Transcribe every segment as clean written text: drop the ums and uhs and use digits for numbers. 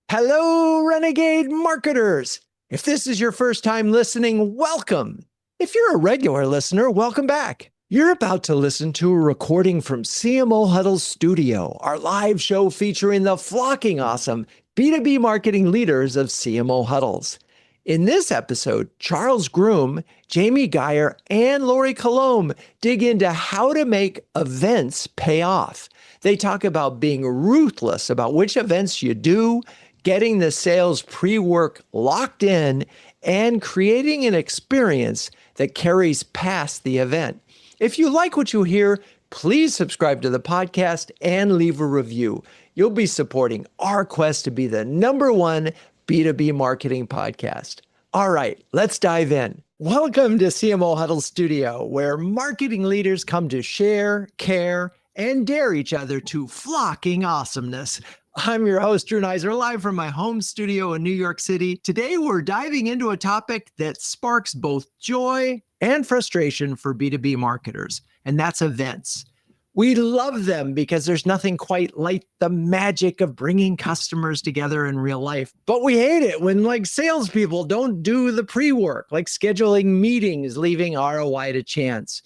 Hello, Renegade marketers. If this is your first time listening, welcome. If you're a regular listener, welcome back. You're about to listen to a recording from CMO Huddles Studio, our live show featuring the flocking awesome B2B marketing leaders of CMO Huddles. In this episode, Charles Groome, Jamie Gier, and Lorie Coulombe dig into how to make events pay off. They talk about being ruthless about which events you do, getting the sales pre-work locked in, and creating an experience that carries past the event. If you like what you hear, please subscribe to the podcast and leave a review. You'll be supporting our quest to be the #1 B2B marketing podcast. All right, let's dive in. Welcome to CMO Huddle Studio, where marketing leaders come to share, care, and dare each other to flocking awesomeness. I'm your host, Drew Neiser, live from my home studio in New York City. Today, we're diving into a topic that sparks both joy and frustration for B2B marketers, and that's events. We love them because there's nothing quite like the magic of bringing customers together in real life. But we hate it when salespeople don't do the pre-work, like scheduling meetings, leaving ROI to chance.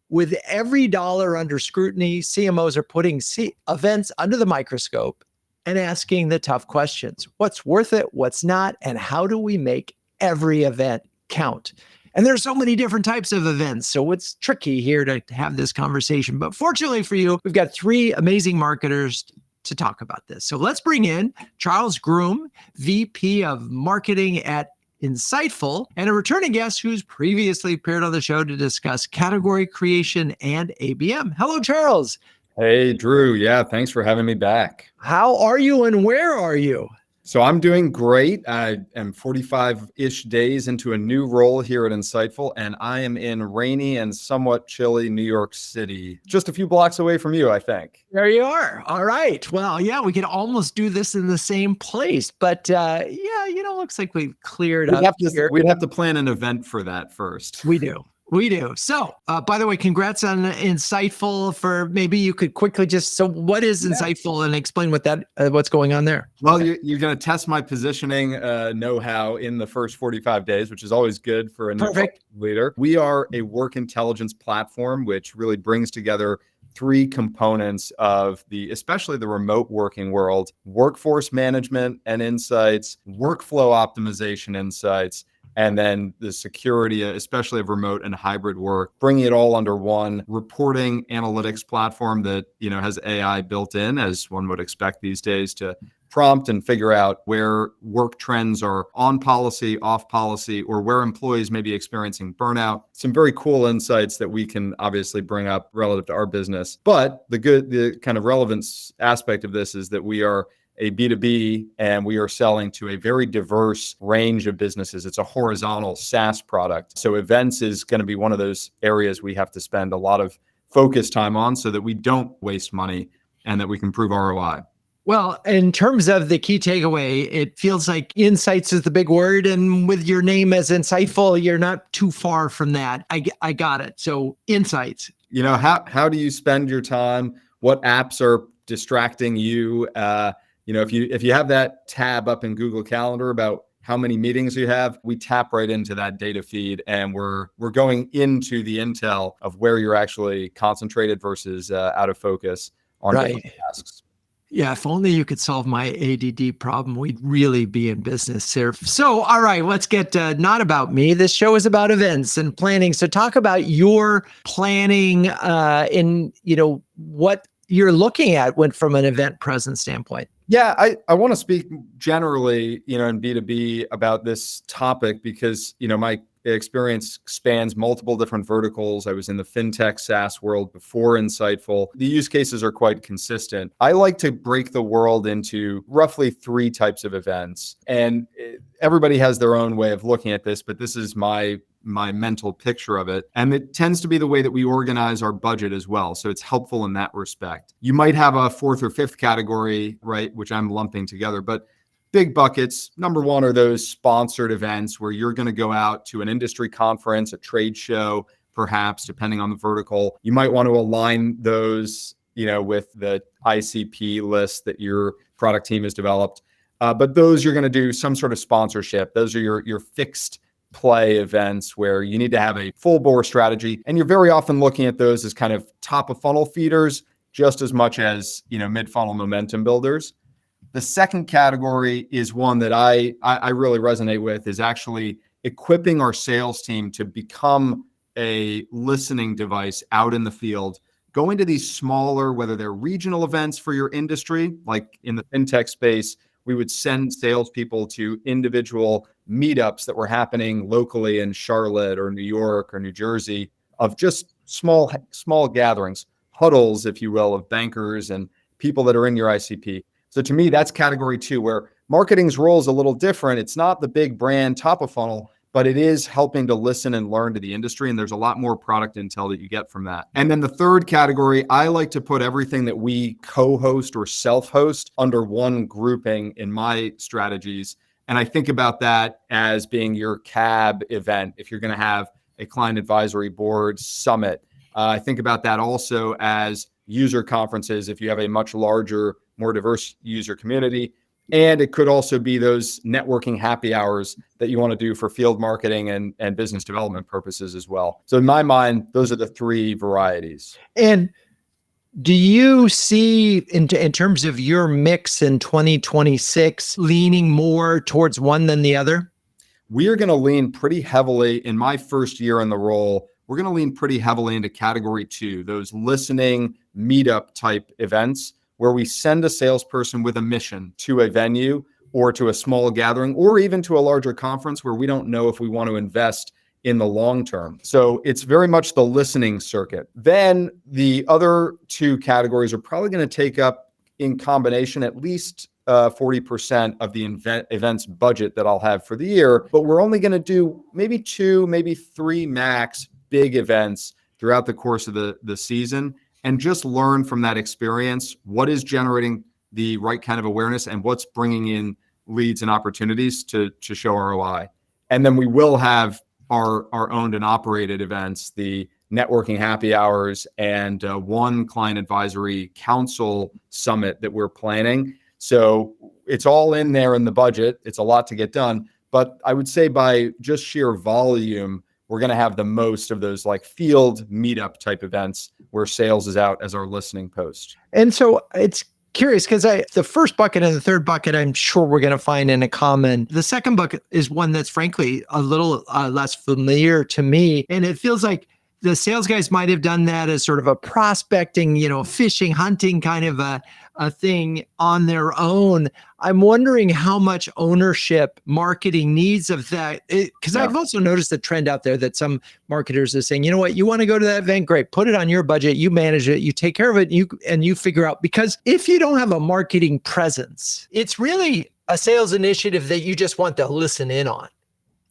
With every dollar under scrutiny, CMOs are putting events under the microscope and asking the tough questions. What's worth it? What's not? And how do we make every event count? And there's so many different types of events, so it's tricky here to have this conversation. But fortunately for you, we've got three amazing marketers to talk about this. So let's bring in Charles Groome, VP of Marketing at Insightful, and a returning guest who's previously appeared on the show to discuss category creation and ABM. Hello, Charles. Hey, Drew. Yeah, thanks for having me back. How are you and where are you? So I'm doing great. I am 45-ish days into a new role here at Insightful, and I am in rainy and somewhat chilly New York City, just a few blocks away from you, I think. There you are. All right. Well, yeah, we could almost do this in the same place, but looks like we've cleared up here. We'd have to plan an event for that first. We do. So, by the way, congrats on Insightful. Maybe you could quickly what is Insightful and explain what's going on there? Well, you're going to test my positioning know-how in the first 45 days, which is always good for a new leader. We are a work intelligence platform, which really brings together three components of especially the remote working world: workforce management and insights, workflow optimization insights, and then the security, especially of remote and hybrid work, bringing it all under one reporting analytics platform that, has AI built in, as one would expect these days, to prompt and figure out where work trends are on policy, off policy, or where employees may be experiencing burnout. Some very cool insights that we can obviously bring up relative to our business. But the kind of relevance aspect of this is that we are a B2B, and we are selling to a very diverse range of businesses. It's a horizontal SaaS product. So events is going to be one of those areas we have to spend a lot of focus time on so that we don't waste money and that we can prove ROI. Well, in terms of the key takeaway, it feels like insights is the big word. And with your name as Insightful, you're not too far from that. I got it. So insights. How do you spend your time? What apps are distracting you? If you have that tab up in Google Calendar about how many meetings you have, we tap right into that data feed, and we're going into the intel of where you're actually concentrated versus out of focus on different tasks. Yeah, if only you could solve my ADD problem, we'd really be in business here. So, all right, let's get not about me. This show is about events and planning. So talk about your planning in what you're looking at from an event presence standpoint. Yeah, I want to speak generally, in B2B about this topic because, my experience spans multiple different verticals. I was in the fintech SaaS world before Insightful. The use cases are quite consistent. I like to break the world into roughly three types of events. And everybody has their own way of looking at this, but this is my mental picture of it. And it tends to be the way that we organize our budget as well. So it's helpful in that respect. You might have a fourth or fifth category, right, which I'm lumping together, but big buckets. Number one are those sponsored events where you're going to go out to an industry conference, a trade show, perhaps, depending on the vertical. You might want to align those, with the ICP list that your product team has developed. But those you're going to do some sort of sponsorship. Those are your fixed play events where you need to have a full bore strategy. And you're very often looking at those as kind of top of funnel feeders, just as much as, mid funnel momentum builders. The second category is one that I really resonate with, is actually equipping our sales team to become a listening device out in the field, going to these smaller, whether they're regional events for your industry, like in the fintech space, we would send salespeople to individual meetups that were happening locally in Charlotte or New York or New Jersey, of just small gatherings, huddles, if you will, of bankers and people that are in your ICP. So to me, that's category 2, where marketing's role is a little different. It's not the big brand top of funnel, but it is helping to listen and learn to the industry. And there's a lot more product intel that you get from that. And then the third category, I like to put everything that we co-host or self-host under one grouping in my strategies. And I think about that as being your CAB event. If you're going to have a client advisory board summit, I think about that also as user conferences, if you have a much larger, more diverse user community. And it could also be those networking happy hours that you want to do for field marketing and business development purposes as well. So in my mind, those are the 3 varieties. And do you see, in terms of your mix in 2026, leaning more towards one than the other? We are going to lean pretty heavily in my first year in the role. We're going to lean pretty heavily into category 2, those listening meetup type events, where we send a salesperson with a mission to a venue or to a small gathering or even to a larger conference where we don't know if we want to invest in the long term. So it's very much the listening circuit. Then the other 2 categories are probably going to take up in combination at least 40% of the events budget that I'll have for the year. But we're only going to do maybe 2, maybe 3 max big events throughout the course of the season, and just learn from that experience what is generating the right kind of awareness and what's bringing in leads and opportunities to show ROI. And then we will have our owned and operated events, the networking happy hours, and one client advisory council summit that we're planning. So it's all in there in the budget. It's a lot to get done. But I would say by just sheer volume, we're going to have the most of those like field meetup type events where sales is out as our listening post. And so it's curious because the first bucket and the third bucket, I'm sure we're going to find in a common. The second bucket is one that's frankly a little less familiar to me. And it feels like the sales guys might have done that as sort of a prospecting, fishing, hunting kind of a thing on their own. I'm wondering how much ownership marketing needs of that. Because I've also noticed the trend out there that some marketers are saying, you know what, you want to go to that event? Great. Put it on your budget. You manage it. You take care of it. You figure out, because if you don't have a marketing presence, it's really a sales initiative that you just want to listen in on.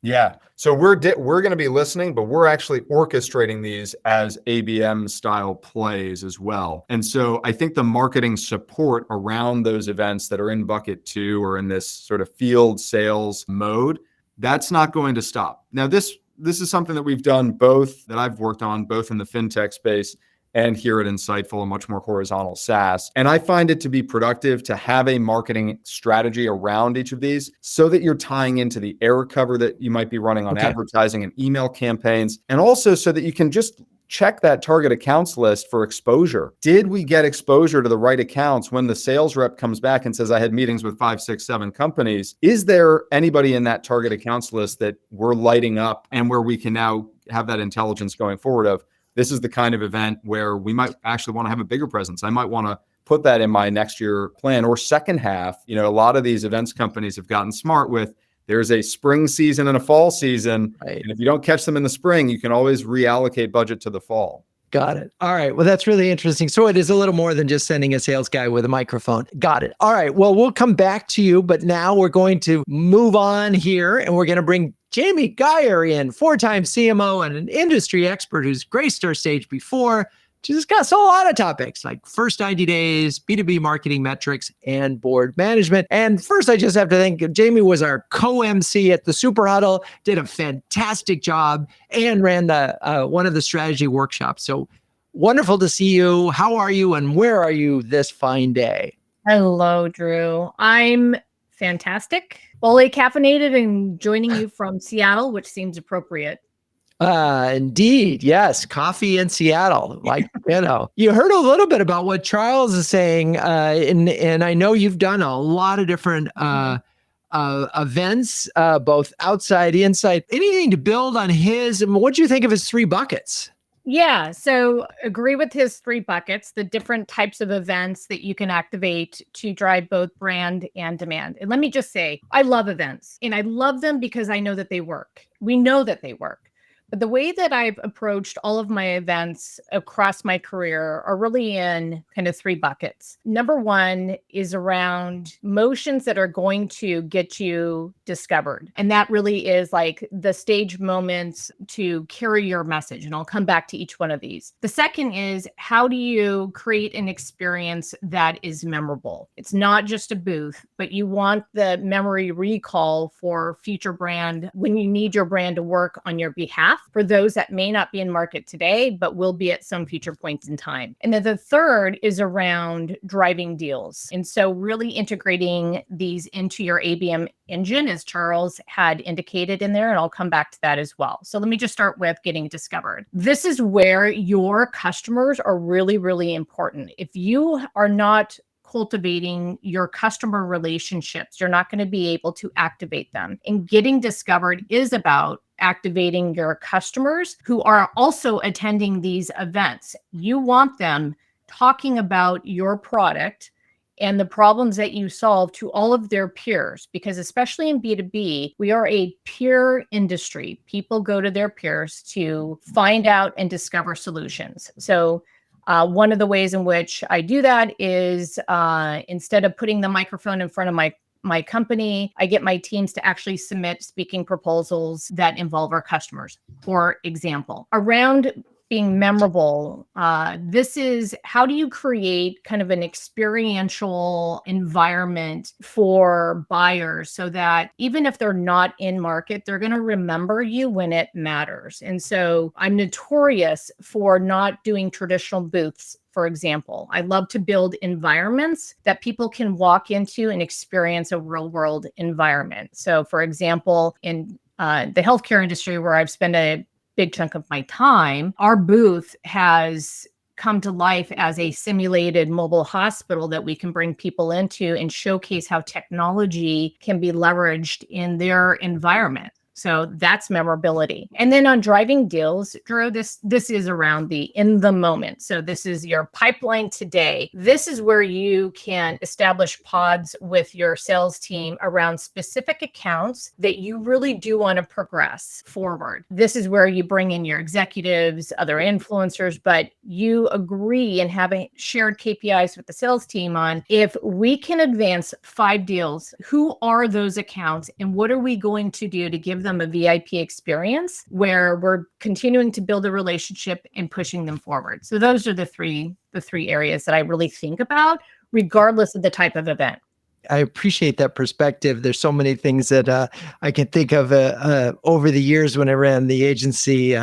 Yeah. So we're going to be listening, but we're actually orchestrating these as ABM style plays as well. And so I think the marketing support around those events that are in bucket 2 or in this sort of field sales mode, that's not going to stop. Now, this is something that we've done that I've worked on both in the fintech space and here at Insightful, a much more horizontal SaaS. And I find it to be productive to have a marketing strategy around each of these so that you're tying into the air cover that you might be running on advertising and email campaigns, and also so that you can just check that target accounts list for exposure. Did we get exposure to the right accounts when the sales rep comes back and says, I had meetings with 5, 6, 7 companies? Is there anybody in that target accounts list that we're lighting up and where we can now have that intelligence going forward of, this is the kind of event where we might actually want to have a bigger presence. I might want to put that in my next year plan or second half. A lot of these events companies have gotten smart with, there's a spring season and a fall season. Right. And if you don't catch them in the spring, you can always reallocate budget to the fall. Got it. All right. Well, that's really interesting. So it is a little more than just sending a sales guy with a microphone. Got it. All right. Well, we'll come back to you, but now we're going to move on here and we're going to bring Jamie Gier in, 4-time CMO and an industry expert who's graced our stage before, to discuss a lot of topics like first 90 days, B2B marketing metrics, and board management. And first, I just have to thank Jamie was our co-MC at the Super Huddle, did a fantastic job, and ran one of the strategy workshops. So wonderful to see you. How are you and where are you this fine day? Hello, Drew. I'm Fantastic. Fully caffeinated and joining you from Seattle, which seems appropriate. Indeed. Yes. Coffee in Seattle. You heard a little bit about what Charles is saying. And I know you've done a lot of different events, both outside, inside. Anything to build on his? What do you think of his 3 buckets? Yeah, so agree with his 3 buckets, the different types of events that you can activate to drive both brand and demand. And let me just say, I love events, and I love them because I know that they work. We know that they work. But the way that I've approached all of my events across my career are really in kind of 3 buckets. Number 1 is around motions that are going to get you discovered. And that really is like the stage moments to carry your message. And I'll come back to each one of these. The second is, how do you create an experience that is memorable? It's not just a booth, but you want the memory recall for future brand when you need your brand to work on your behalf, for those that may not be in market today, but will be at some future points in time. And then the third is around driving deals. And so really integrating these into your ABM engine, as Charles had indicated in there, and I'll come back to that as well. So let me just start with getting discovered. This is where your customers are really, really important. If you are not cultivating your customer relationships, you're not going to be able to activate them. And getting discovered is about activating your customers who are also attending these events. You want them talking about your product and the problems that you solve to all of their peers, because especially in B2B, we are a peer industry. People go to their peers to find out and discover solutions. So one of the ways in which I do that is instead of putting the microphone in front of my company, I get my teams to actually submit speaking proposals that involve our customers. For example, around being memorable, this is how do you create kind of an experiential environment for buyers so that even if they're not in market, they're going to remember you when it matters. And so I'm notorious for not doing traditional booths. For example, I love to build environments that people can walk into and experience a real world environment. So for example, in the healthcare industry where I've spent a big chunk of my time, our booth has come to life as a simulated mobile hospital that we can bring people into and showcase how technology can be leveraged in their environment. So that's memorability. And then on driving deals, Drew, this is around the in the moment. So this is your pipeline today. This is where you can establish pods with your sales team around specific accounts that you really do want to progress forward. This is where you bring in your executives, other influencers, but you agree and have shared KPIs with the sales team on if we can advance 5 deals, who are those accounts and what are we going to do to give them a VIP experience where we're continuing to build a relationship and pushing them forward. So those are the three areas that I really think about, regardless of the type of event. I appreciate that perspective. There's so many things that I can think of over the years when I ran the agency.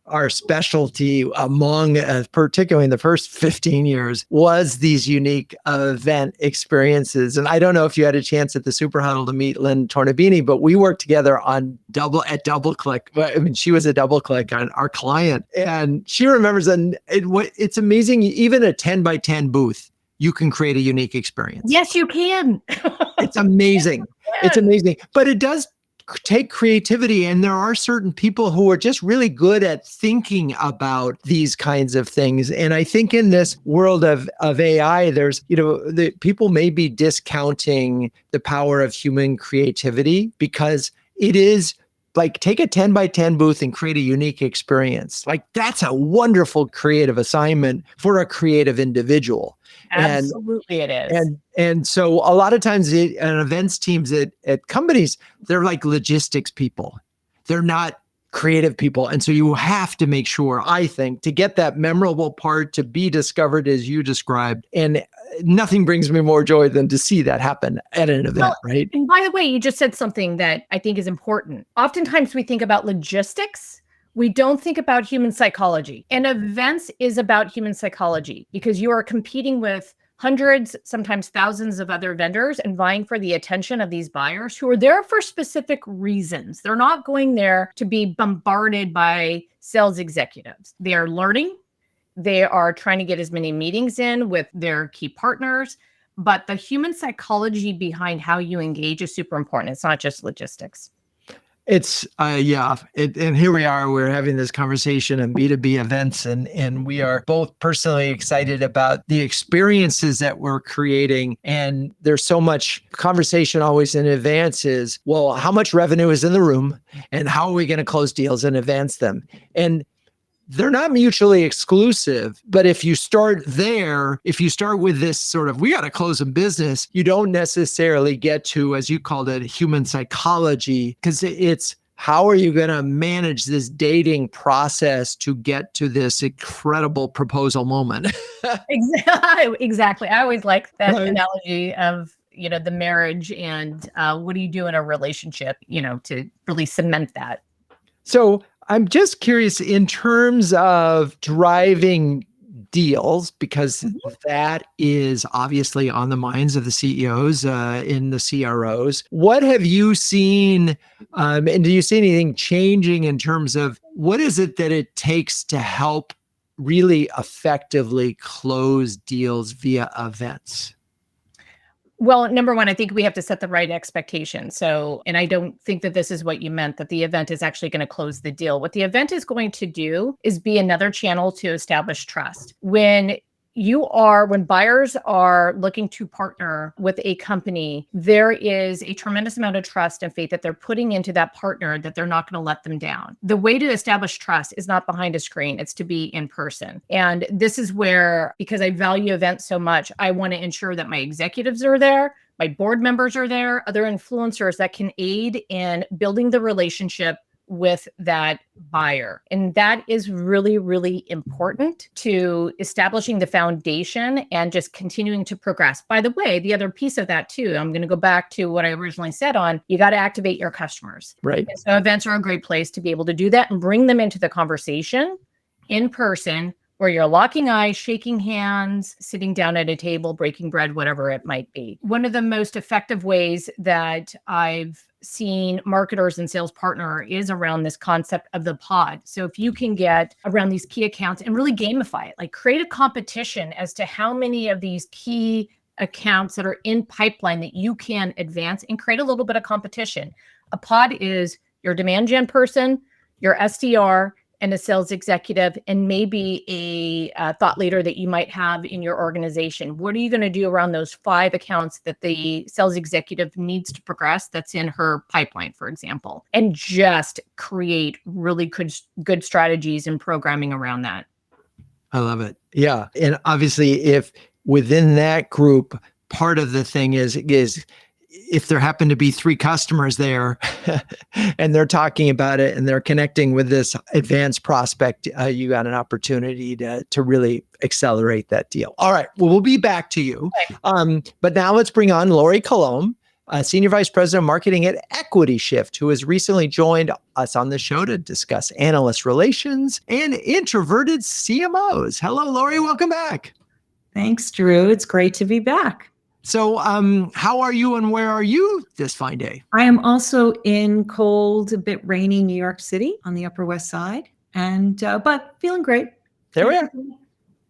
Our specialty among, particularly in the first 15 years, was these unique event experiences. And I don't know if you had a chance at the Super Huddle to meet Lynn Tornabini, but we worked together on DoubleClick. I mean, she was a DoubleClick on our client, and she remembers. And it's amazing, even a 10 by 10 booth, you can create a unique experience. Yes, you can. It's amazing. Yes. It's amazing. But it does take creativity. And there are certain people who are just really good at thinking about these kinds of things. And I think in this world of AI, there's, the people may be discounting the power of human creativity because it is like, take a 10 by 10 booth and create a unique experience. Like, that's a wonderful creative assignment for a creative individual. Absolutely, it is. And so a lot of times events teams at companies, they're like logistics people. They're not creative people. And so you have to make sure, I think, to get that memorable part to be discovered as you described. And nothing brings me more joy than to see that happen at an event, right? And by the way, you just said something that I think is important. Oftentimes we think about logistics. We don't think about human psychology. And events is about human psychology because you are competing with hundreds, sometimes thousands of other vendors and vying for the attention of these buyers who are there for specific reasons. They're not going there to be bombarded by sales executives. They are learning. They are trying to get as many meetings in with their key partners. But the human psychology behind how you engage is super important. It's not just logistics. It's and here we are, we're having this conversation on B2B events, and we are both personally excited about the experiences that we're creating. And there's so much conversation always in advance is, well, how much revenue is in the room and how are we going to close deals and advance them? And they're not mutually exclusive, but if you start there, if you start with this sort of, we got to close a business, you don't necessarily get to, as you called it, human psychology, because it's how are you going to manage this dating process to get to this incredible proposal moment? Exactly. I always like that analogy of, the marriage and what do you do in a relationship, to really cement that. So I'm just curious in terms of driving deals, because that is obviously on the minds of the CEOs in the CROs. What have you seen? And do you see anything changing in terms of what is it that it takes to help really effectively close deals via events? Well, number one, I think we have to set the right expectation. So, and I don't think that this is what you meant, that the event is actually going to close the deal. What the event is going to do is be another channel to establish trust. When buyers are looking to partner with a company, there is a tremendous amount of trust and faith that they're putting into that partner that they're not going to let them down. The way to establish trust is not behind a screen, it's to be in person. And this is where, because I value events so much, I want to ensure that my executives are there, my board members are there, other influencers that can aid in building the relationship with that buyer. And that is really, really important to establishing the foundation and just continuing to progress. By the way, the other piece of that too, I'm going to go back to what I originally said on, you got to activate your customers. Right. And so events are a great place to be able to do that and bring them into the conversation in person, where you're locking eyes, shaking hands, sitting down at a table, breaking bread, whatever it might be. One of the most effective ways that I've seen marketers and sales partner is around this concept of the pod. So if you can get around these key accounts and really gamify it, like create a competition as to how many of these key accounts that are in pipeline that you can advance, and create a little bit of competition. A pod is your demand gen person, your SDR, and a sales executive, and maybe a thought leader that you might have in your organization. What are you going to do around those 5 accounts that the sales executive needs to progress that's in her pipeline, for example, and just create really good strategies and programming around that. I love it. Yeah. And obviously, if within that group, part of the thing is if there happen to be 3 customers there and they're talking about it and they're connecting with this advanced prospect, you got an opportunity to really accelerate that deal. All right. Well, we'll be back to you. Okay. But now let's bring on Lorie Coulombe, Senior Vice President of Marketing at Equity Shift, who has recently joined us on the show to discuss analyst relations and introverted CMOs. Hello, Lorie. Welcome back. Thanks, Drew. It's great to be back. So how are you and where are you this fine day? I am also in cold, a bit rainy New York City on the Upper West Side, and but feeling great. There we are.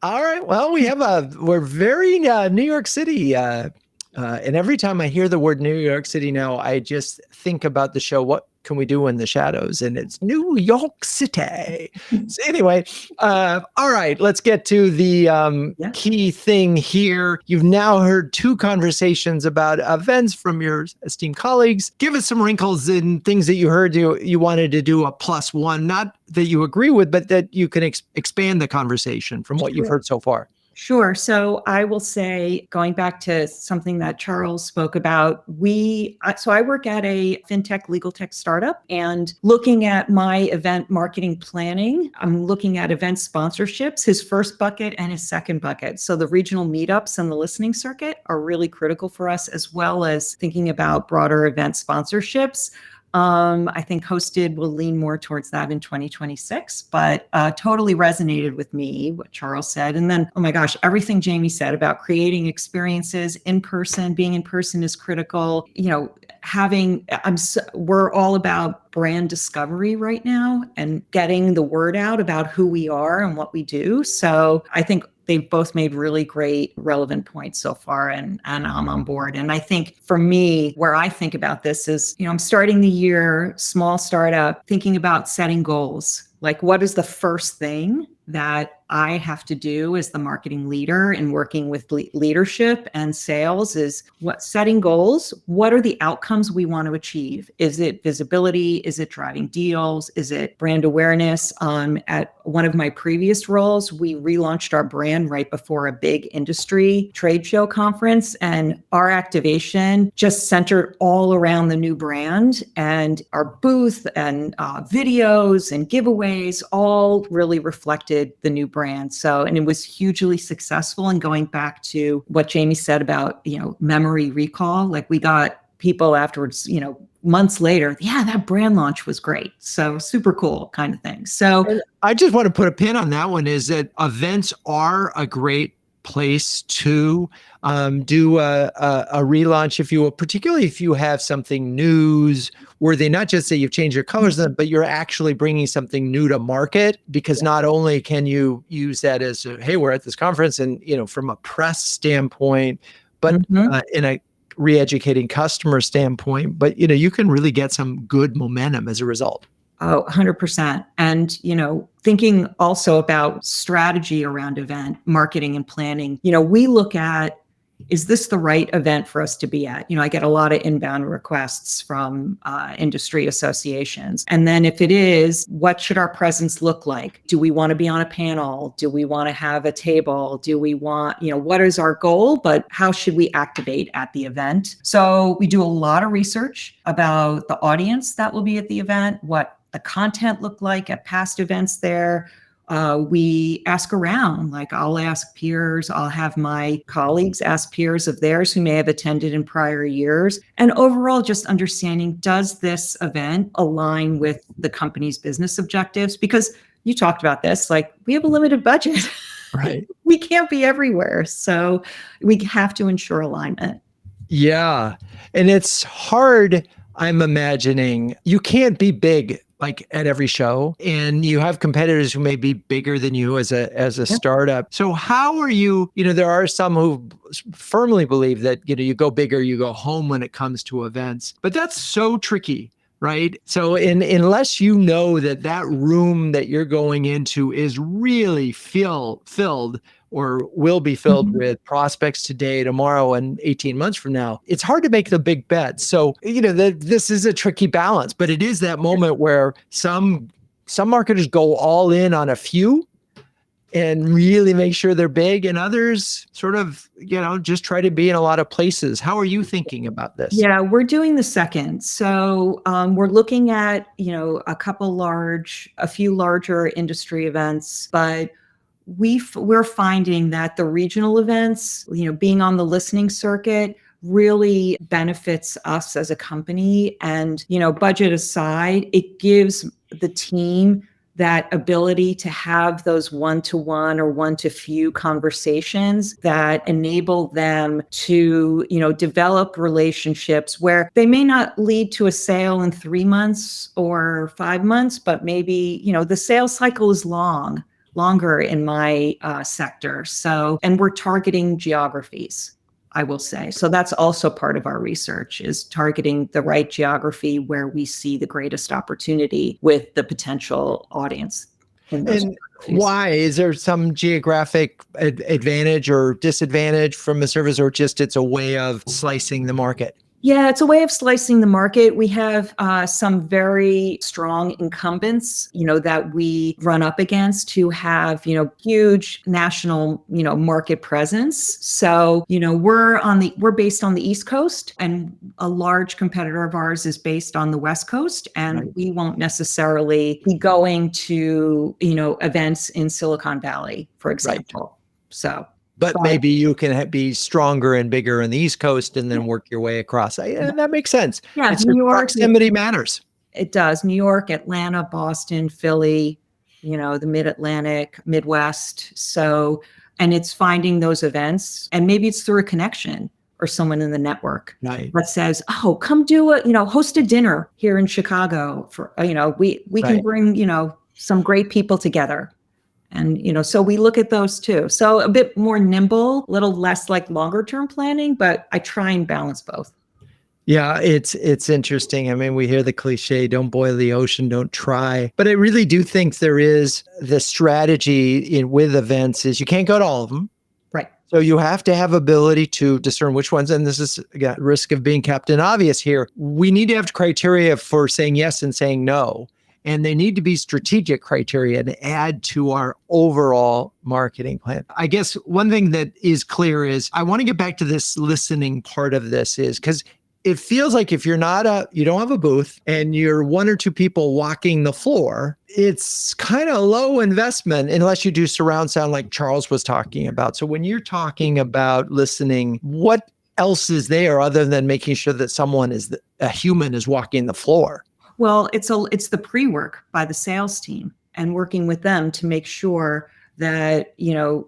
All right. Well, we're very New York City. And every time I hear the word New York City now, I just think about the show, What Can We Do in the Shadows? And it's New York City. So anyway, all right, let's get to the key thing here. You've now heard 2 conversations about events from your esteemed colleagues. Give us some wrinkles and things that you heard you wanted to do a +1, not that you agree with, but that you can expand the conversation from what you've heard so far. Sure. So I will say, going back to something that Charles spoke about, so I work at a fintech, legal tech startup, and looking at my event marketing planning, I'm looking at event sponsorships, his first bucket and his second bucket. So the regional meetups and the listening circuit are really critical for us, as well as thinking about broader event sponsorships. I think hosted will lean more towards that in 2026, but totally resonated with me, what Charles said. And then, oh my gosh, everything Jamie said about creating experiences in person, being in person is critical. We're all about brand discovery right now and getting the word out about who we are and what we do. So I think they've both made really great relevant points so far, and I'm on board. And I think for me, where I think about this is, I'm starting the year, small startup, thinking about setting goals. Like, what is the first thing that I have to do as the marketing leader and working with leadership and sales is setting goals. What are the outcomes we want to achieve? Is it visibility? Is it driving deals? Is it brand awareness? At one of my previous roles, we relaunched our brand right before a big industry trade show conference, and our activation just centered all around the new brand, and our booth and videos and giveaways all really reflected the new brand. So, and it was hugely successful. And going back to what Jamie said about, memory recall, like we got people afterwards, months later, yeah, that brand launch was great. So super cool kind of thing. So and I just want to put a pin on that one, is that events are a great place to do a relaunch, if you will, particularly if you have something news worthy, not just that you've changed your colors, but you're actually bringing something new to market, because not only can you use that as, hey, we're at this conference and, from a press standpoint, but in a re-educating customer standpoint, but, you can really get some good momentum as a result. Oh, 100%. And, thinking also about strategy around event marketing and planning, we look at, is this the right event for us to be at? I get a lot of inbound requests from industry associations. And then if it is, what should our presence look like? Do we want to be on a panel? Do we want to have a table? Do we want, what is our goal? But how should we activate at the event? So we do a lot of research about the audience that will be at the event, what the content looked like at past events there. We ask around, like I'll ask peers, I'll have my colleagues ask peers of theirs who may have attended in prior years. And overall, just understanding, does this event align with the company's business objectives? Because you talked about this, like we have a limited budget. Right. We can't be everywhere. So we have to ensure alignment. Yeah. And it's hard, I'm imagining. You can't be big like at every show, and you have competitors who may be bigger than you as a startup. So how are you, there are some who firmly believe that, you go big or you go home when it comes to events, but that's so tricky, right? So unless you know that room that you're going into is really filled or will be filled with prospects today, tomorrow, and 18 months from now, it's hard to make the big bets. So, this is a tricky balance, but it is that moment where some marketers go all in on a few and really make sure they're big, and others sort of, just try to be in a lot of places. How are you thinking about this? Yeah, we're doing the second. So we're looking at, a few larger industry events, but we're finding that the regional events, being on the listening circuit really benefits us as a company. And, budget aside, it gives the team that ability to have those one-to-one or one-to-few conversations that enable them to, develop relationships where they may not lead to a sale in 3 months or 5 months, but maybe, the sales cycle is longer in my sector. So, and we're targeting geographies, I will say. So that's also part of our research, is targeting the right geography where we see the greatest opportunity with the potential audience. And why? Is there some geographic advantage or disadvantage from a service, or just it's a way of slicing the market? Yeah, it's a way of slicing the market. We have some very strong incumbents, that we run up against who have, huge national, market presence. So, we're based on the East Coast, and a large competitor of ours is based on the West Coast, and we won't necessarily be going to, events in Silicon Valley, for example. So. But maybe you can be stronger and bigger in the East Coast and then work your way across. And that makes sense. Yeah, It's New York, proximity matters. It does. New York, Atlanta, Boston, Philly, the Mid-Atlantic, Midwest. So, and it's finding those events, and maybe it's through a connection or someone in the network that says, oh, come do host a dinner here in Chicago for, we can bring, some great people together. And, so we look at those too. So a bit more nimble, a little less like longer term planning, but I try and balance both. Yeah, it's interesting. I mean, we hear the cliche, don't boil the ocean, don't try. But I really do think there is the strategy with events is you can't go to all of them. Right. So you have to have ability to discern which ones, and this is again, risk of being Captain Obvious here. We need to have criteria for saying yes and saying no. And they need to be strategic criteria to add to our overall marketing plan. I guess one thing that is clear is I want to get back to this listening part of this is because it feels like if you don't have a booth and you're one or two people walking the floor, it's kind of low investment unless you do surround sound like Charles was talking about. So when you're talking about listening, what else is there other than making sure that a human is walking the floor? Well, it's the pre-work by the sales team and working with them to make sure that,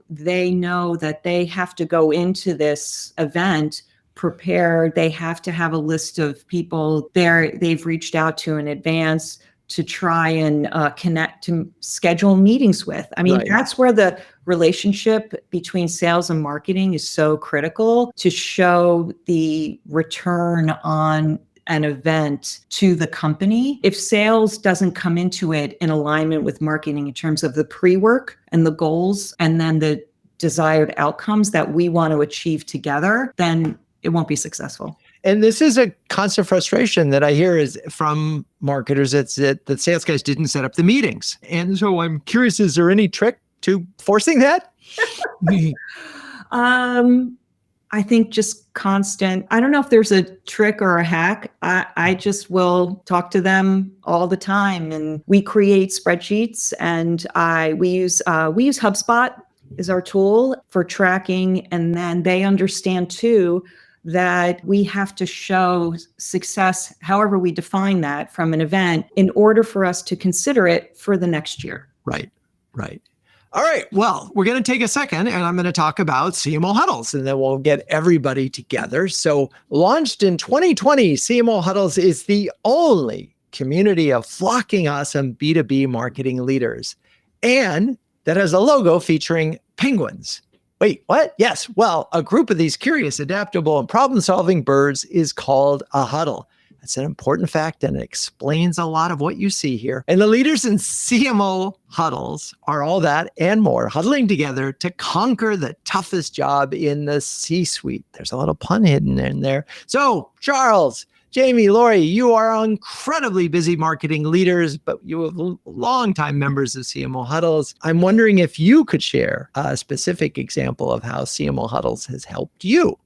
they know that they have to go into this event prepared. They have to have a list of people they've reached out to in advance to try and connect, to schedule meetings with. I mean, That's where the relationship between sales and marketing is so critical to show the return on an event to the company. If sales doesn't come into it in alignment with marketing in terms of the pre-work and the goals and then the desired outcomes that we want to achieve together, then it won't be successful. And this is a constant frustration that I hear is from marketers. It's that the sales guys didn't set up the meetings. And so I'm curious, is there any trick to forcing that? I think just constant. I don't know if there's a trick or a hack. I just will talk to them all the time, and we create spreadsheets. And we use HubSpot is our tool for tracking, and then they understand too that we have to show success, however we define that from an event, in order for us to consider it for the next year. Right. All right. Well, we're going to take a second and I'm going to talk about CMO Huddles and then we'll get everybody together. So launched in 2020, CMO Huddles is the only community of flocking awesome B2B marketing leaders. And that has a logo featuring penguins. Wait, what? Yes. Well, a group of these curious, adaptable, and problem-solving birds is called a huddle. That's an important fact, and it explains a lot of what you see here. And the leaders in CMO Huddles are all that and more, huddling together to conquer the toughest job in the C-suite. There's a little pun hidden in there. So, Charles, Jamie, Lorie, you are incredibly busy marketing leaders, but you have longtime members of CMO Huddles. I'm wondering if you could share a specific example of how CMO Huddles has helped you.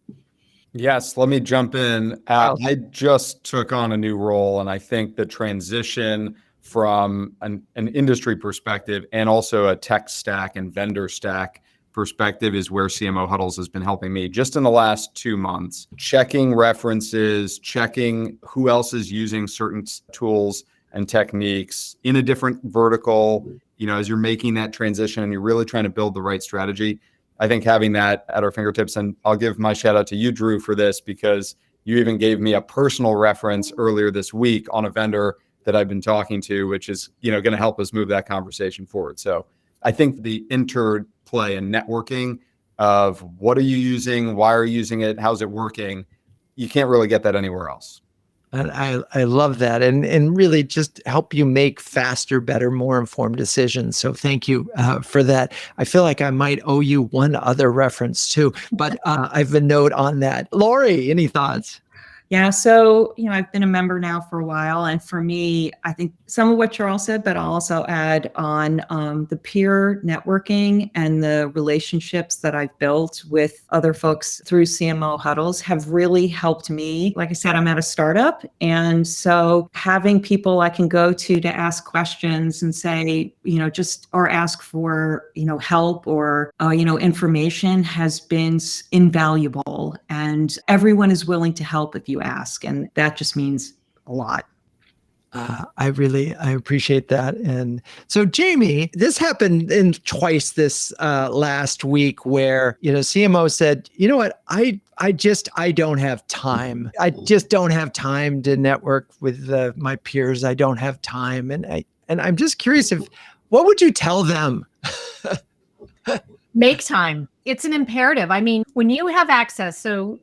Yes, let me jump in. I just took on a new role, and I think the transition from an industry perspective and also a tech stack and vendor stack perspective is where CMO Huddles has been helping me just in the last 2 months, checking references, checking who else is using certain tools and techniques in a different vertical, as you're making that transition and you're really trying to build the right strategy. I think having that at our fingertips, and I'll give my shout out to you, Drew, for this, because you even gave me a personal reference earlier this week on a vendor that I've been talking to, which is, going to help us move that conversation forward. So I think the interplay and networking of what are you using, why are you using it, how's it working, you can't really get that anywhere else. And I love that and really just help you make faster, better, more informed decisions. So thank you for that. I feel like I might owe you one other reference too, but I have a note on that. Lorie, any thoughts? Yeah. So, I've been a member now for a while. And for me, I think some of what Charles said, but I'll also add on the peer networking and the relationships that I've built with other folks through CMO Huddles have really helped me. Like I said, I'm at a startup. And so having people I can go to ask questions and say, or ask for, help or, information has been invaluable. And everyone is willing to help if you ask. And that just means a lot. I appreciate that. And so, Jamie, this happened in twice this last week where, CMO said, you know what, I don't have time. I just don't have time to network with my peers. I don't have time. And I'm just curious what would you tell them? Make time. It's an imperative. I mean, when you have access, so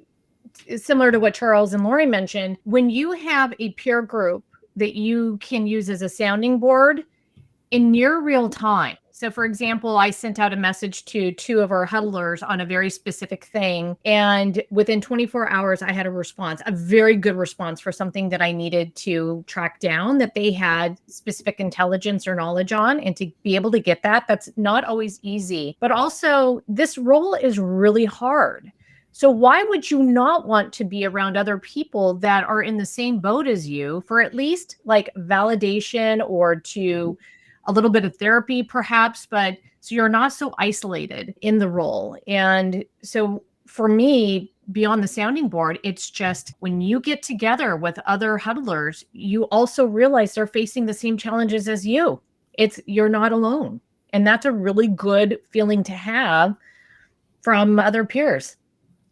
it's similar to what Charles and Lorie mentioned, when you have a peer group that you can use as a sounding board in near real time. So for example, I sent out a message to 2 of our huddlers on a very specific thing. And within 24 hours, I had a response, a very good response for something that I needed to track down that they had specific intelligence or knowledge on. And to be able to get that, that's not always easy. But also, this role is really hard. So why would you not want to be around other people that are in the same boat as you for at least like validation or to a little bit of therapy perhaps, but so you're not so isolated in the role. And so for me, beyond the sounding board, it's just when you get together with other huddlers, you also realize they're facing the same challenges as you. You're not alone. And that's a really good feeling to have from other peers.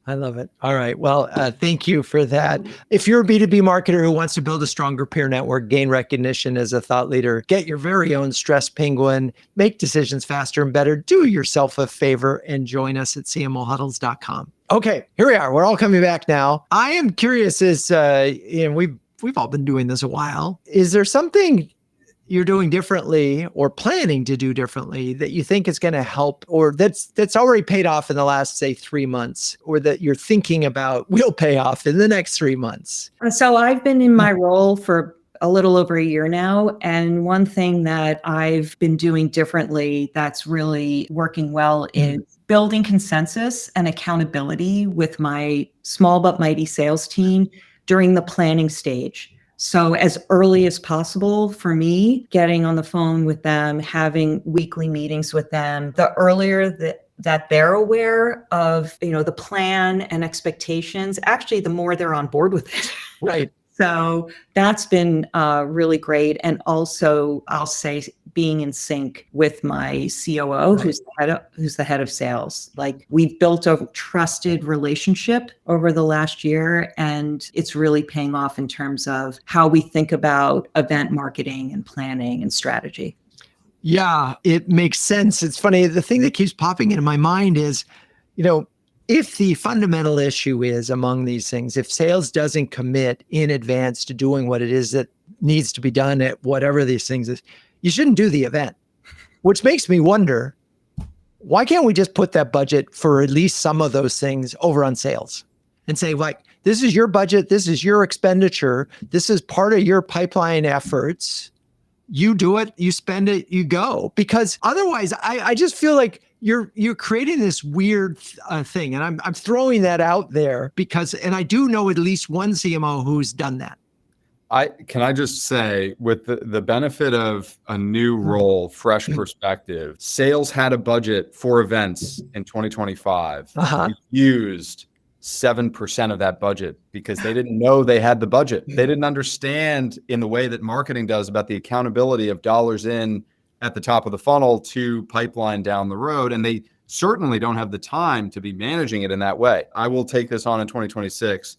I love it. All right. Well, thank you for that. If you're a B2B marketer who wants to build a stronger peer network, gain recognition as a thought leader, get your very own stress penguin, make decisions faster and better, do yourself a favor and join us at cmohuddles.com. Okay, here we are. We're all coming back now. I am curious we've all been doing this a while. Is there something you're doing differently or planning to do differently that you think is going to help, or that's already paid off in the last, say, 3 months, or that you're thinking about will pay off in the next 3 months? So I've been in my role for a little over a year now. And one thing that I've been doing differently that's really working well is building consensus and accountability with my small but mighty sales team during the planning stage. So as early as possible for me, getting on the phone with them, having weekly meetings with them, the earlier that they're aware of, the plan and expectations, actually, the more they're on board with it. Right. So that's been really great. And also, I'll say, being in sync with my COO, who's the head of sales. Like, we've built a trusted relationship over the last year, and it's really paying off in terms of how we think about event marketing and planning and strategy. Yeah, it makes sense. It's funny. The thing that keeps popping into my mind is, if the fundamental issue is among these things, if sales doesn't commit in advance to doing what it is that needs to be done at whatever these things is, you shouldn't do the event, which makes me wonder, why can't we just put that budget for at least some of those things over on sales and say, like, this is your budget, this is your expenditure, this is part of your pipeline efforts. You do it, you spend it, you go. Because otherwise, I just feel like you're creating this weird thing. And I'm throwing that out there and I do know at least one CMO who's done that. Can I just say, with the benefit of a new role, fresh perspective, sales had a budget for events in 2025. We used 7% of that budget because they didn't know they had the budget. They didn't understand in the way that marketing does about the accountability of dollars in at the top of the funnel to pipeline down the road. And they certainly don't have the time to be managing it in that way. I will take this on in 2026.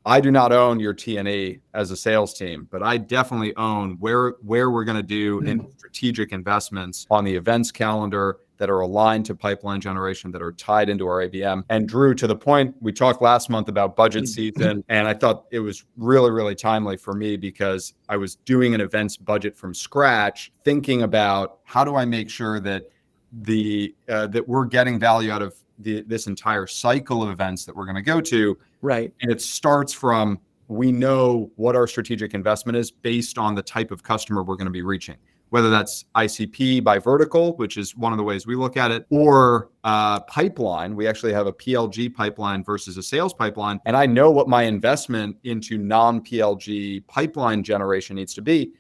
I do not own your T&E as a sales team, but I definitely own where we're going to do in strategic investments on the events calendar that are aligned to pipeline generation, that are tied into our ABM. And Drew, to the point, we talked last month about budget season, and I thought it was really, really timely for me because I was doing an events budget from scratch, thinking about how do I make sure that that we're getting value out of this entire cycle of events that we're going to go to. Right. And it starts from, we know what our strategic investment is based on the type of customer we're going to be reaching, whether that's ICP by vertical, which is one of the ways we look at it, or pipeline. We actually have a PLG pipeline versus a sales pipeline. And I know what my investment into non-PLG pipeline generation needs to be.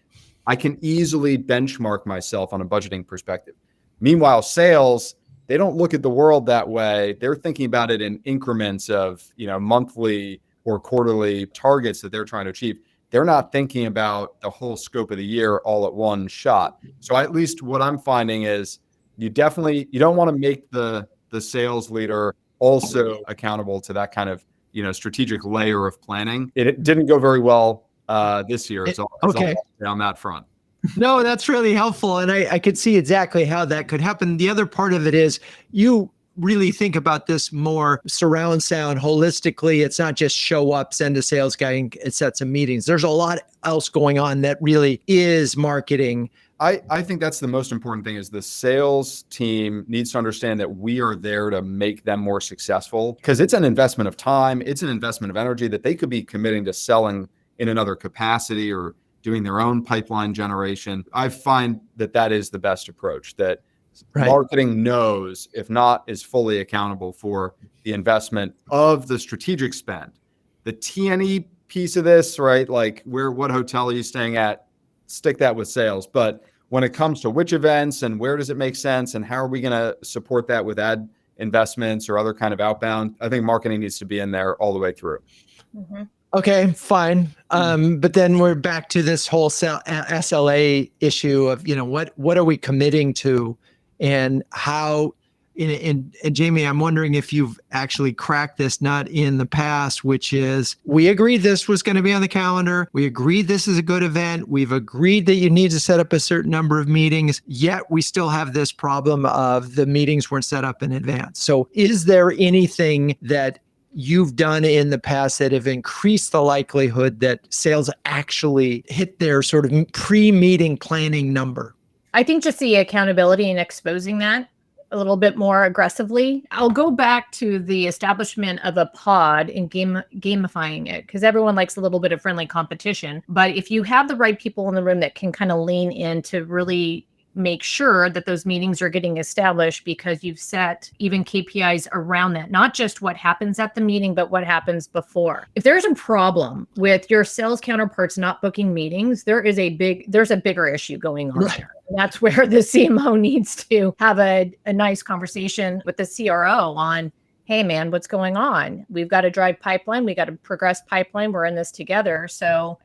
I can easily benchmark myself on a budgeting perspective. Meanwhile, sales, they don't look at the world that way. They're thinking about it in increments of, monthly or quarterly targets that they're trying to achieve. they're not thinking about the whole scope of the year all at one shot. So at least what I'm finding is you don't want to make the sales leader also accountable to that kind of, strategic layer of planning. It didn't go very well this year. It's all on that front. No, that's really helpful. And I could see exactly how that could happen. The other part of it is you really think about this more surround sound holistically. It's not just show up, send a sales guy, and set some meetings. There's a lot else going on that really is marketing. I think that's the most important thing is the sales team needs to understand that we are there to make them more successful, because it's an investment of time. It's an investment of energy that they could be committing to selling in another capacity or doing their own pipeline generation. I find that is the best approach, that marketing knows, if not is fully accountable for the investment of the strategic spend. The T&E piece of this, right? Like what hotel are you staying at? Stick that with sales. But when it comes to which events and where does it make sense and how are we going to support that with ad investments or other kind of outbound, I think marketing needs to be in there all the way through. Mm-hmm. Okay, fine. But then we're back to this whole SLA issue of, what are we committing to and how, and Jamie, I'm wondering if you've actually cracked this nut in the past, which is we agreed this was going to be on the calendar. We agreed this is a good event. We've agreed that you need to set up a certain number of meetings, yet we still have this problem of the meetings weren't set up in advance. So is there anything that you've done in the past that have increased the likelihood that sales actually hit their sort of pre-meeting planning number? I think just the accountability and exposing that a little bit more aggressively. I'll go back to the establishment of a pod and gamifying it, because everyone likes a little bit of friendly competition. But if you have the right people in the room that can kind of lean in to really make sure that those meetings are getting established, because you've set even KPIs around that, not just what happens at the meeting, but what happens before. If there's a problem with your sales counterparts not booking meetings, there's a bigger issue going on there. And that's where the CMO needs to have a nice conversation with the CRO on, hey man, what's going on? We've got to drive pipeline. We got to progress pipeline. We're in this together. So,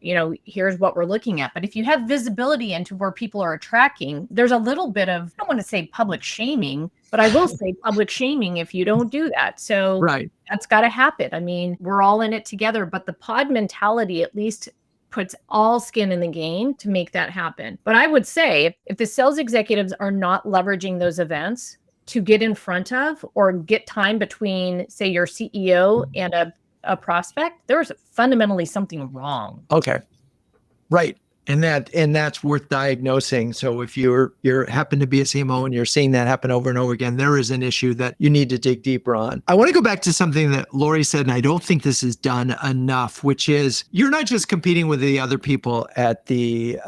here's what we're looking at. But if you have visibility into where people are tracking, there's a little bit of, I don't want to say public shaming, but I will say public shaming if you don't do that. So that's got to happen. I mean, we're all in it together, but the pod mentality at least puts all skin in the game to make that happen. But I would say if the sales executives are not leveraging those events to get in front of or get time between, say, your CEO and a prospect, there's fundamentally something wrong. Okay. Right. And that's worth diagnosing. So if you're happen to be a CMO and you're seeing that happen over and over again, there is an issue that you need to dig deeper on. I want to go back to something that Lorie said, and I don't think this is done enough, which is you're not just competing with the other people at the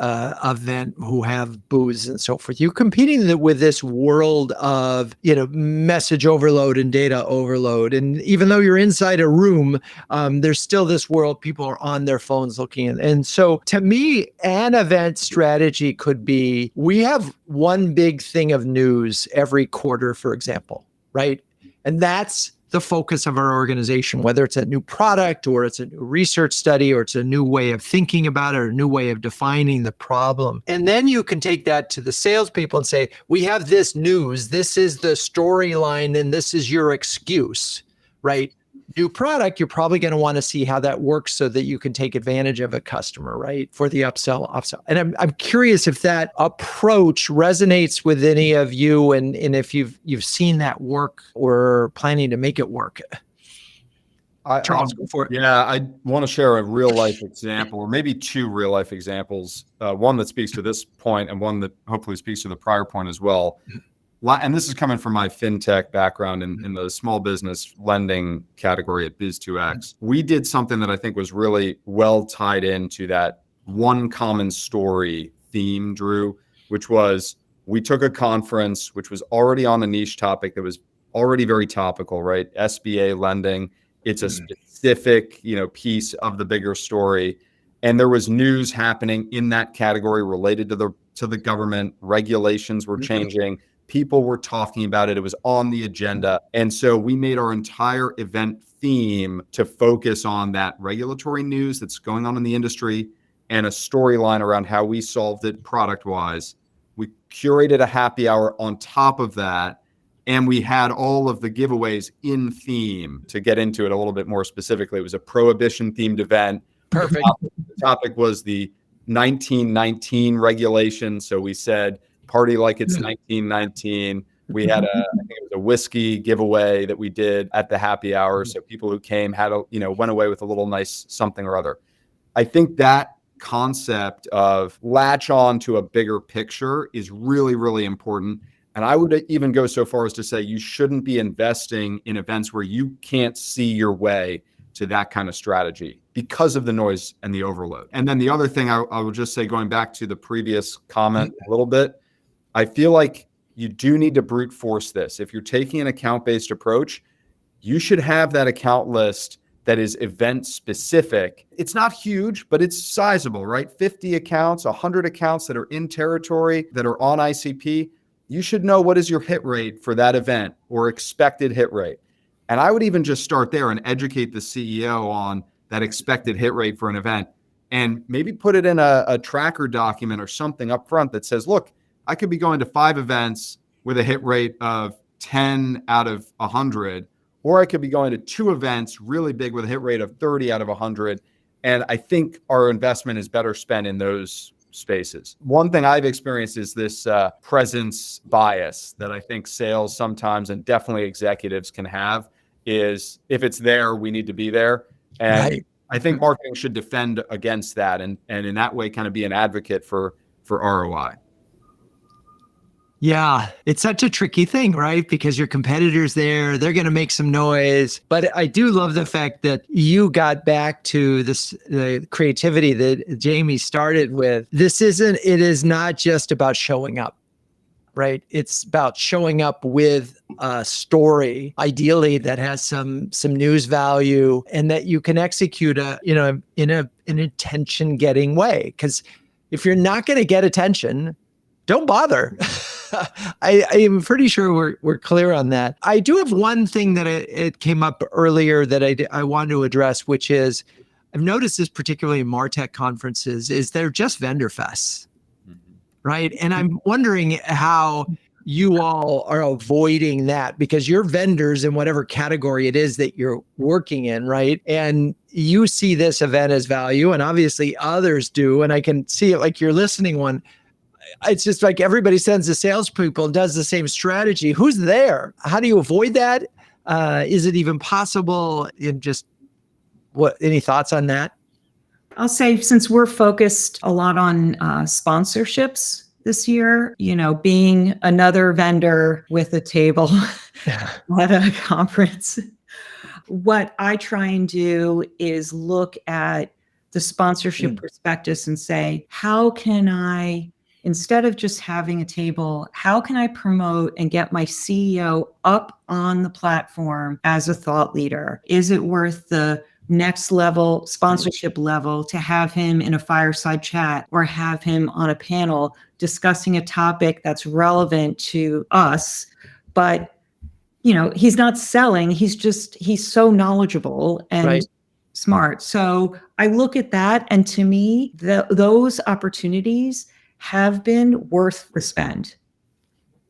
event who have booths and so forth. You're competing with this world of message overload and data overload. And even though you're inside a room, there's still this world. People are on their phones looking at. And so to me, an event strategy could be, we have one big thing of news every quarter, for example, right? And that's the focus of our organization, whether it's a new product or it's a new research study or it's a new way of thinking about it or a new way of defining the problem. And then you can take that to the salespeople and say, we have this news, this is the storyline, and this is your excuse, right? New product, you're probably going to want to see how that works so that you can take advantage of a customer, right? For the upsell. And I'm curious if that approach resonates with any of you and if you've seen that work or planning to make it work. Charles, go for it. Yeah, I want to share a real life example, or maybe two real life examples. One that speaks to this point and one that hopefully speaks to the prior point as well. And this is coming from my fintech background in the small business lending category at Biz2X. We did something that I think was really well tied into that one common story theme, Drew, which was we took a conference which was already on a niche topic that was already very topical, right? SBA lending. It's a specific, piece of the bigger story. And there was news happening in that category related to the government. Regulations were changing. People were talking about it. It was on the agenda. And so we made our entire event theme to focus on that regulatory news that's going on in the industry and a storyline around how we solved it product wise. We curated a happy hour on top of that. And we had all of the giveaways in theme. To get into it a little bit more specifically, it was a prohibition themed event. Perfect. The topic was the 1919 regulation. So we said, party like it's 1919. We had I think it was a whiskey giveaway that we did at the happy hour. So people who came had went away with a little nice something or other. I think that concept of latch on to a bigger picture is really, really important. And I would even go so far as to say you shouldn't be investing in events where you can't see your way to that kind of strategy because of the noise and the overload. And then the other thing I will just say, going back to the previous comment a little bit, I feel like you do need to brute force this. If you're taking an account-based approach, you should have that account list that is event specific. It's not huge, but it's sizable, right? 50 accounts, 100 accounts that are in territory, that are on ICP. You should know what is your hit rate for that event or expected hit rate. And I would even just start there and educate the CEO on that expected hit rate for an event, and maybe put it in a tracker document or something up front that says, look, I could be going to 5 events with a hit rate of 10 out of 100, or I could be going to 2 events really big with a hit rate of 30 out of 100. And I think our investment is better spent in those spaces. One thing I've experienced is this presence bias that I think sales sometimes, and definitely executives, can have, is if it's there, we need to be there. And Right. I think marketing should defend against that, and in that way kind of be an advocate for ROI. Yeah, it's such a tricky thing, right? Because your competitors there, they're going to make some noise. But I do love the fact that you got back to the creativity that Jamie started with. It is not just about showing up, right? It's about showing up with a story, ideally that has some news value, and that you can execute in an attention getting way. Because if you're not going to get attention, don't bother. I am pretty sure we're clear on that. I do have one thing that it came up earlier that I wanted to address, which is I've noticed this particularly in MarTech conferences, is they're just vendor fests, right? And I'm wondering how you all are avoiding that, because you're vendors in whatever category it is that you're working in, right? And you see this event as value, and obviously others do. And I can see it like your listening one. It's just like everybody sends the salespeople and does the same strategy. Who's there? How do you avoid that? Is it even possible? And just any thoughts on that? I'll say, since we're focused a lot on sponsorships this year, being another vendor with a table at a conference, what I try and do is look at the sponsorship prospectus and say, how can I, instead of just having a table, how can I promote and get my CEO up on the platform as a thought leader? Is it worth the next level, sponsorship level, to have him in a fireside chat or have him on a panel discussing a topic that's relevant to us? But, he's not selling. He's so knowledgeable and smart. So I look at that, and to me, those opportunities have been worth the spend.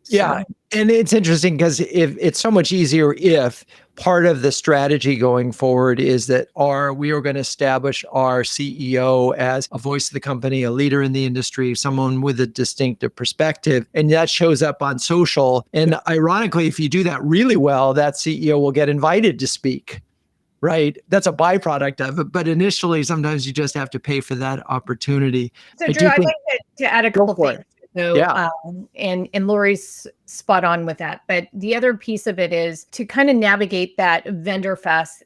Yeah. And it's interesting because if it's so much easier if part of the strategy going forward is that we are going to establish our CEO as a voice of the company, a leader in the industry, someone with a distinctive perspective. And that shows up on social. And ironically, if you do that really well, that CEO will get invited to speak. Right. That's a byproduct of it. But initially, sometimes you just have to pay for that opportunity. So, Drew, I'd like to add a couple things. So, and Lorie's spot on with that. But the other piece of it is to kind of navigate that vendor fest.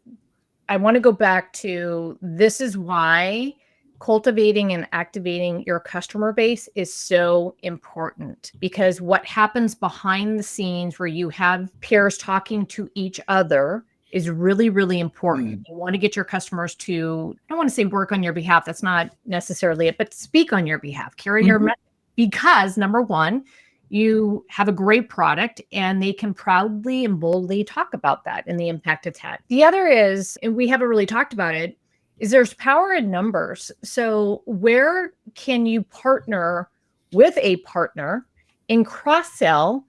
I want to go back to, this is why cultivating and activating your customer base is so important, because what happens behind the scenes where you have peers talking to each other is really, really important. You want to get your customers to, I don't want to say work on your behalf. That's not necessarily it, but speak on your behalf, carry your message. Because number one, you have a great product and they can proudly and boldly talk about that and the impact it's had. The other is, and we haven't really talked about it, is there's power in numbers. So where can you partner with a partner and cross-sell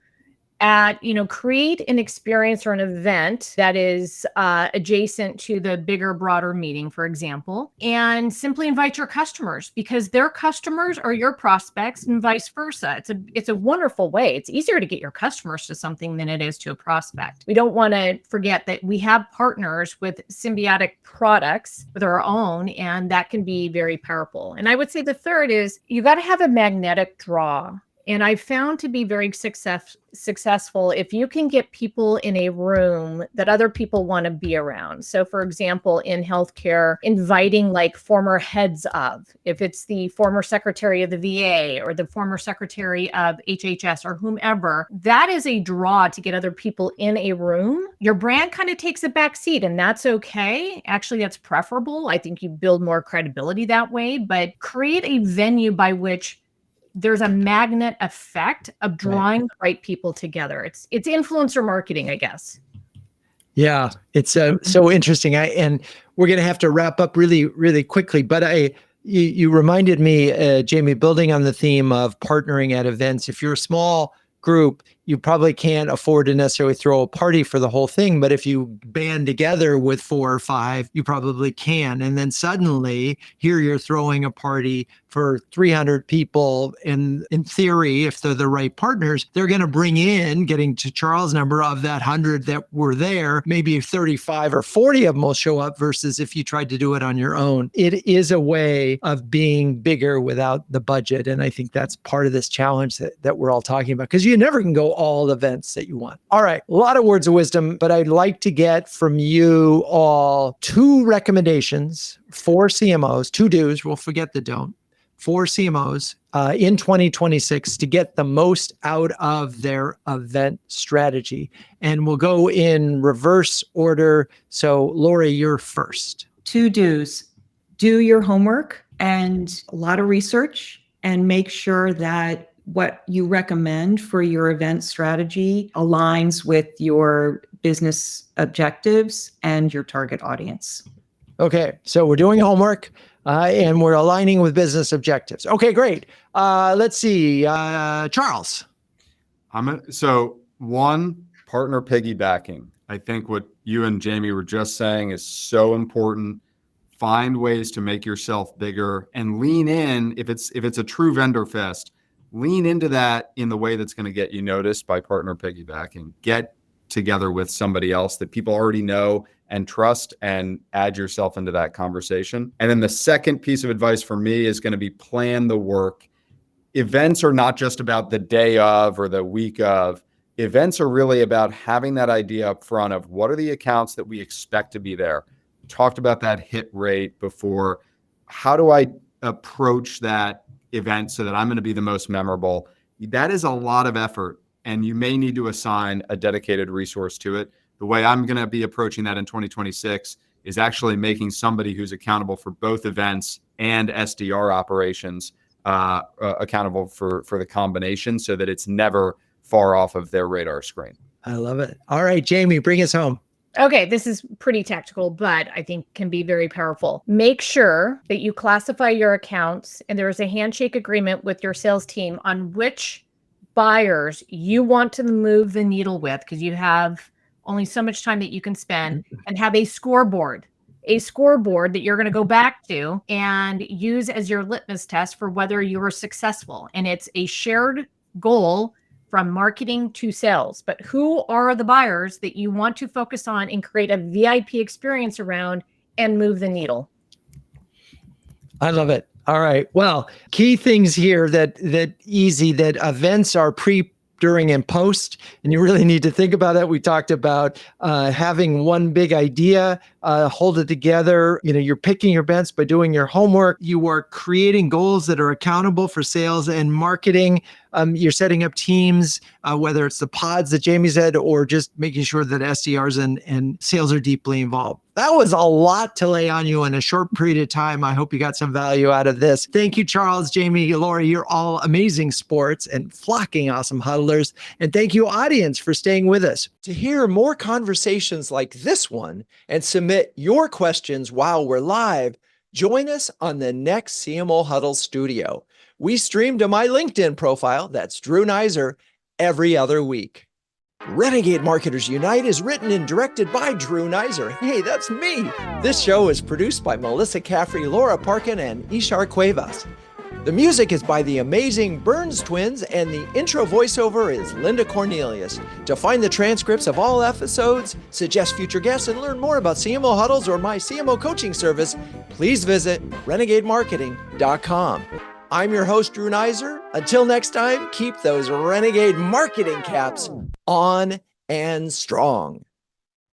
at, create an experience or an event that is adjacent to the bigger, broader meeting, for example, and simply invite your customers because their customers are your prospects and vice versa. It's a wonderful way. It's easier to get your customers to something than it is to a prospect. We don't want to forget that we have partners with symbiotic products with our own, and that can be very powerful. And I would say the third is you got to have a magnetic draw. And I found to be very successful if you can get people in a room that other people want to be around. So for example, in healthcare, inviting like former heads of, if it's the former secretary of the VA or the former secretary of HHS or whomever, that is a draw to get other people in a room. Your brand kind of takes a back seat, and that's okay. Actually, that's preferable. I think you build more credibility that way, but create a venue by which there's a magnet effect of drawing the right people together. It's influencer marketing, I guess. Yeah, it's so interesting. And we're going to have to wrap up really, really quickly. But you reminded me, Jamie, building on the theme of partnering at events. If you're a small group, you probably can't afford to necessarily throw a party for the whole thing. But if you band together with 4 or 5, you probably can. And then suddenly here you're throwing a party for 300 people. And in theory, if they're the right partners, they're going to bring in, getting to Charles' number of that 100 that were there, maybe 35 or 40 of them will show up versus if you tried to do it on your own. It is a way of being bigger without the budget. And I think that's part of this challenge that we're all talking about, because you never can go all the events that you want. All right, a lot of words of wisdom, but I'd like to get from you all 2 recommendations for CMOs, 2 do's, we'll forget the don't, for CMOs in 2026 to get the most out of their event strategy. And we'll go in reverse order. So Lorie, you're first. 2 do's. Do your homework and a lot of research, and make sure that what you recommend for your event strategy aligns with your business objectives and your target audience. Okay, so we're doing homework and we're aligning with business objectives. Okay, great. Let's see, Charles. So one, partner piggybacking. I think what you and Jamie were just saying is so important. Find ways to make yourself bigger and lean in. If it's a true vendor fest, lean into that in the way that's going to get you noticed by partner piggybacking. Get together with somebody else that people already know and trust, and add yourself into that conversation. And then the second piece of advice for me is going to be plan the work. Events are not just about the day of or the week of. Events are really about having that idea up front of what are the accounts that we expect to be there. Talked about that hit rate before. How do I approach that event so that I'm going to be the most memorable? That is a lot of effort, and you may need to assign a dedicated resource to it. The way I'm going to be approaching that in 2026 is actually making somebody who's accountable for both events and SDR operations accountable for the combination, so that it's never far off of their radar screen. I love it. All right, Jamie, bring us home. Okay, this is pretty tactical, but I think can be very powerful. Make sure that you classify your accounts and there is a handshake agreement with your sales team on which buyers you want to move the needle with, because you have only so much time that you can spend, and have a scoreboard that you're going to go back to and use as your litmus test for whether you were successful. And it's a shared goal from marketing to sales. But who are the buyers that you want to focus on and create a VIP experience around and move the needle? I love it. All right. Well, key things here that events are pre, during, and post, and you really need to think about that. We talked about having one big idea, hold it together. You're picking your bets by doing your homework. You are creating goals that are accountable for sales and marketing. you're setting up teams, whether it's the pods that Jamie said, or just making sure that SDRs and sales are deeply involved. That was a lot to lay on you in a short period of time. I hope you got some value out of this. Thank you, Charles, Jamie, Lorie. You're all amazing sports and flocking awesome huddlers. And thank you, audience, for staying with us. To hear more conversations like this one and submit your questions while we're live, join us on the next CMO Huddles studio. We stream to my LinkedIn profile, that's Drew Neiser, every other week. Renegade Marketers Unite is written and directed by Drew Neiser. Hey, that's me. This show is produced by Melissa Caffrey, Laura Parkin, and Ishar Cuevas. The music is by the amazing Burns Twins, and the intro voiceover is Linda Cornelius. To find the transcripts of all episodes, suggest future guests, and learn more about CMO Huddles or my CMO coaching service, please visit renegademarketing.com. I'm your host, Drew Neiser. Until next time, keep those renegade marketing caps on and strong.